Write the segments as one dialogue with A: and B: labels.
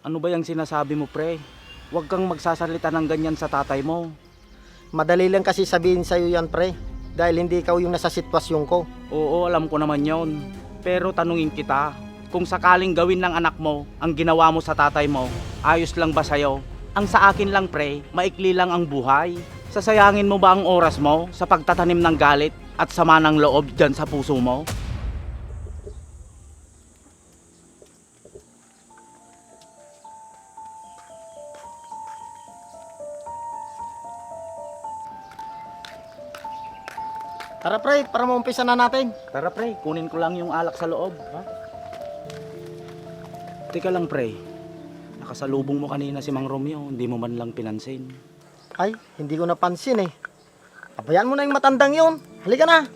A: Ano ba yung sinasabi mo, pre? Huwag kang magsasalita ng ganyan sa tatay mo.
B: Madali lang kasi sabihin sa'yo yan, pre. Dahil hindi ikaw yung nasa sitwasyon ko.
A: Oo, alam ko naman yon. Pero tanungin kita, kung sakaling gawin ng anak mo ang ginawa mo sa tatay mo, ayos lang ba sa'yo? Ang sa akin lang, pre, maikli lang ang buhay. Sasayangin mo ba ang oras mo sa pagtatanim ng galit at sama ng loob dyan sa puso mo?
B: Tara, pre, para maumpisa na natin.
A: Tara, pre, kunin ko lang yung alak sa loob. Ha? Teka lang, pre. Nakasalubong mo kanina si Mang Romeo, hindi mo man lang pinansin.
B: Ay, hindi ko napansin eh. Abayaan mo na yung matandang yun. Halika na.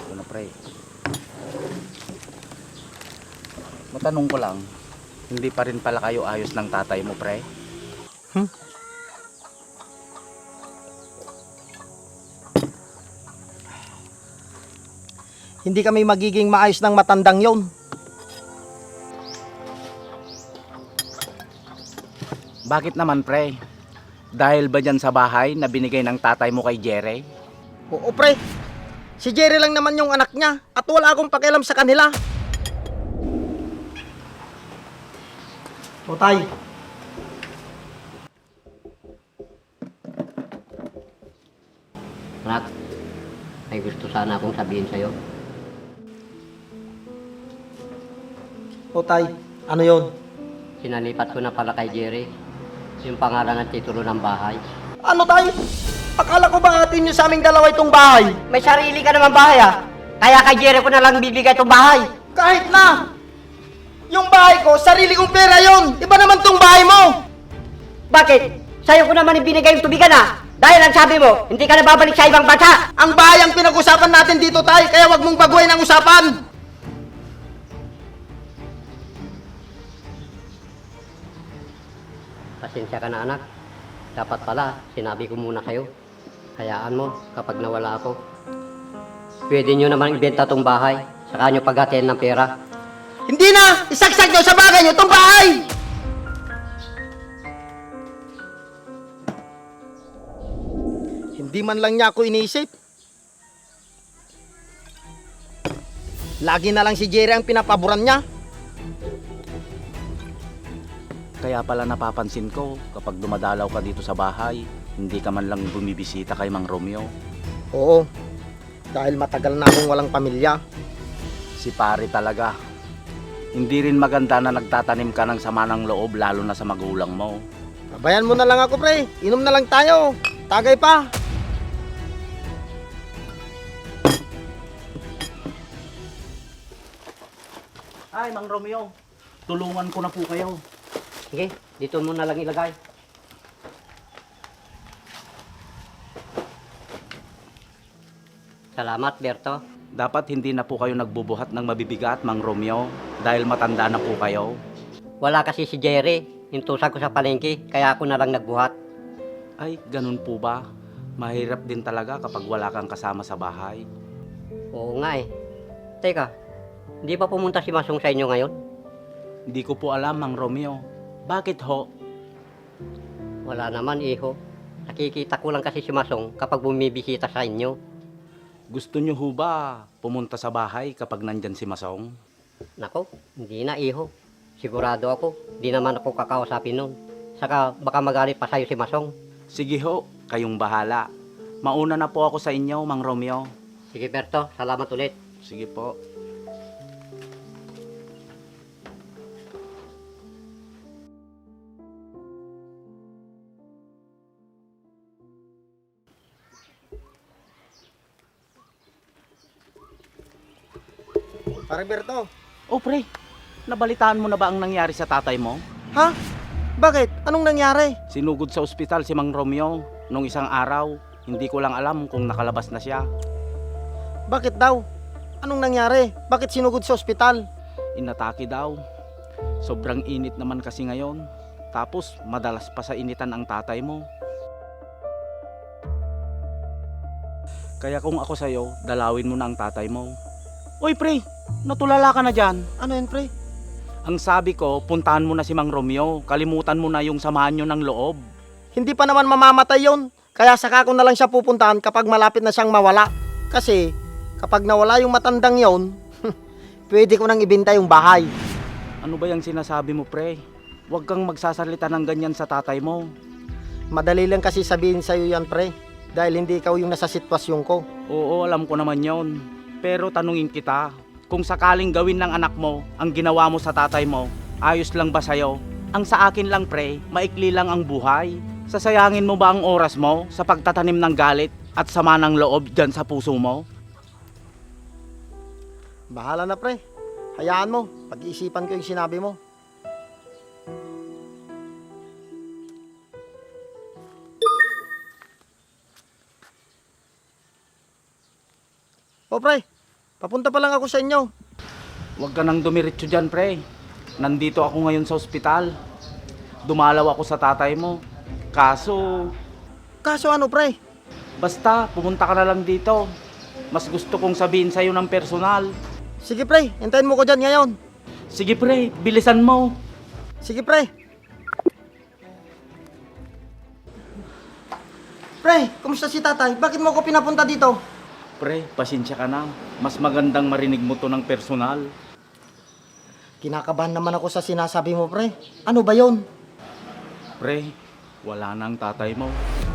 A: Ito na, pre. Matanong ko lang, hindi pa rin pala kayo ayos ng tatay mo, pre?
B: Hindi kami magiging maayos ng matandang yun.
A: Bakit naman, pre? Dahil ba dyan sa bahay na binigay ng tatay mo kay Jere?
B: Oo, pre. Si Jerry lang naman yung anak niya at wala akong pakialam sa kanila. O, tay.
C: Anak, may gusto sana akong sabihin sa'yo.
B: O, tay. Ano yun?
C: Sinalipat ko na pala kay Jerry yung pangalan at titulo ng bahay.
B: Ano, tay? Akala ko ba atin nyo sa aming dalawa itong bahay?
C: May sarili ka naman bahay ah. Kaya kay Jerry ko na lang bibigay itong bahay.
B: Kahit na! Yung bahay ko, sarili kong pera yon. Iba naman tong bahay mo.
C: Bakit? Sa'yo ko naman ibinigay yung tubigan ah. Dahil ang sabi mo, hindi ka na babalik sa ibang bansa.
B: Ang bahay ang pinag-usapan natin dito, tay. Kaya wag mong baguhin ang usapan.
C: Pasensya ka na anak. Dapat pala, sinabi ko muna kayo. Hayaan mo, kapag nawala ako, pwede nyo naman ibenta tong bahay. Saka nyo paghatiin ng pera.
B: Hindi na! Isaksak nyo sa bagay nyo itong bahay! Hindi man lang niya ako inisip. Lagi na lang si Jerry ang pinapaboran niya.
A: Kaya pala napapansin ko, kapag dumadalaw ka dito sa bahay, hindi ka man lang bumibisita kay Mang Romeo.
B: Oo, dahil matagal na akong walang pamilya.
A: Si pare talaga. Hindi rin maganda na nagtatanim ka ng sama ng loob lalo na sa magulang mo.
B: Babayan mo na lang ako, pre. Inom na lang tayo. Tagay pa.
A: Ay, Mang Romeo, tulungan ko na po kayo.
C: Sige, dito mo na lang ilagay. Salamat, Berto.
A: Dapat hindi na po kayo nagbubuhat ng mabibigat, Mang Romeo, dahil matanda na po kayo.
C: Wala kasi si Jerry. Intusan ko sa palengke, kaya ako na lang nagbuhat.
A: Ay, ganun po ba? Mahirap din talaga kapag wala kang kasama sa bahay.
C: Oo nga eh. Teka, hindi pa pumunta si Masong sa inyo ngayon?
A: Hindi ko po alam, Mang Romeo. Bakit ho?
C: Wala naman, iho. Nakikita ko lang kasi si Masong kapag bumibisita sa inyo.
A: Gusto nyo ho ba pumunta sa bahay kapag nandyan si Masong?
C: Nako, hindi na, iho. Sigurado ako, di naman ako kakausapin nun. Saka baka magalit pa sa'yo si Masong.
A: Sige ho, kayong bahala. Mauna na po ako sa inyo, Mang Romeo.
C: Sige, Berto, salamat ulit.
A: Sige po.
B: Pare Berto.
A: Oh, pre, nabalitaan mo na ba ang nangyari sa tatay mo?
B: Ha? Bakit? Anong nangyari?
A: Sinugod sa ospital si Mang Romeo nung isang araw. Hindi ko lang alam kung nakalabas na siya.
B: Bakit daw? Anong nangyari? Bakit sinugod sa ospital?
A: Inatake daw. Sobrang init naman kasi ngayon. Tapos madalas pa sa initan ang tatay mo. Kaya kung ako sa'yo, dalawin mo na ang tatay mo. Uy pre, natulala ka na dyan.
B: Ano yan, pre?
A: Ang sabi ko, puntahan mo na si Mang Romeo. Kalimutan mo na yung samahan nyo ng loob.
B: Hindi pa naman mamamatay yon. Kaya saka ko na lang siya pupuntahan kapag malapit na siyang mawala. Kasi kapag nawala yung matandang yon, pwede ko nang ibenta yung bahay.
A: Ano ba yung sinasabi mo pre? Huwag kang magsasalita ng ganyan sa tatay mo.
B: Madali lang kasi sabihin sa'yo yan, pre. Dahil hindi ikaw yung nasa sitwasyon ko.
A: Oo, alam ko naman yon. Pero tanungin kita, kung sakaling gawin ng anak mo ang ginawa mo sa tatay mo, ayos lang ba sa'yo? Ang sa akin lang pre, maikli lang ang buhay. Sasayangin mo ba ang oras mo sa pagtatanim ng galit at sama ng loob dyan sa puso mo?
B: Bahala na, pre. Hayaan mo. Pag-iisipan ko yung sinabi mo. O, pre. Papunta pa lang ako sa inyo.
A: Huwag ka nang dumiretso dyan pre. Nandito ako ngayon sa ospital. Dumalaw ako sa tatay mo. Kaso,
B: Kaso ano, pre?
A: basta pumunta ka na lang dito. Mas gusto kong sabihin sa'yo ng personal.
B: Sige, pre. Hintayin mo ko dyan ngayon.
A: Sige pre, bilisan mo.
B: Sige, pre. Pre, kumusta si tatay? Bakit mo ko pinapunta dito?
A: Pre, pasensya ka na. Mas magandang marinig mo to ng personal.
B: Kinakabahan naman ako sa sinasabi mo, pre. Ano ba yon?
A: Pre, wala na ang tatay mo.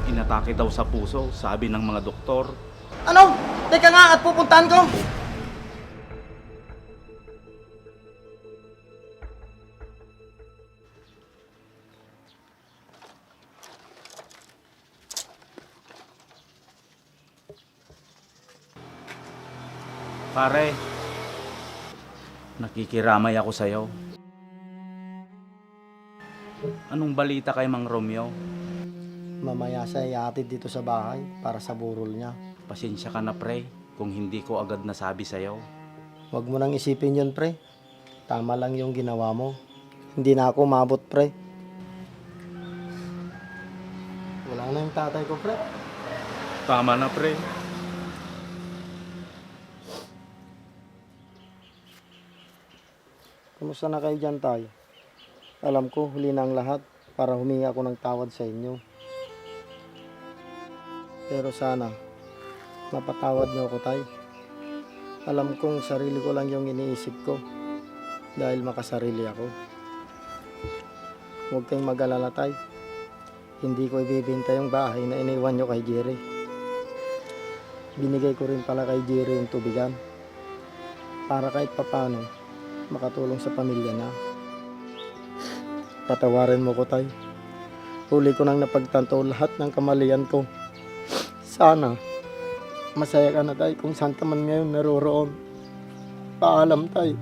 A: Inatake daw sa puso, sabi ng mga doktor.
B: Ano? Teka nga at pupuntahan ko.
A: Pare, nakikiramay ako sa'yo. Anong balita kay Mang Romeo?
B: Mamaya siya ihatid dito sa bahay para sa burol niya.
A: Pasensya ka na pre, kung hindi ko agad nasabi sa'yo.
B: Huwag mo nang isipin yun, pre. Tama lang yung ginawa mo. Hindi na ako mabot, pre. Wala na yung tatay ko, pre.
A: Tama na pre.
B: Kumusta na kayo dyan, tay? Alam ko, huli na ang lahat para humingi ako ng tawad sa inyo. Pero sana, mapatawad niyo ako, tay. Alam kong sarili ko lang yung iniisip ko dahil makasarili ako. Huwag kayong mag-alala, tay. Hindi ko ibibenta yung bahay na iniwan nyo kay Jerry. Binigay ko rin pala kay Jerry yung tubigan para kahit papano makatulong sa pamilya niya. Patawarin mo ko, tay. Huli ko nang napagtanto lahat ng kamalian ko. Sana masaya ka na, tay, kung saan ka man ngayon naroroon. Paalam, tay.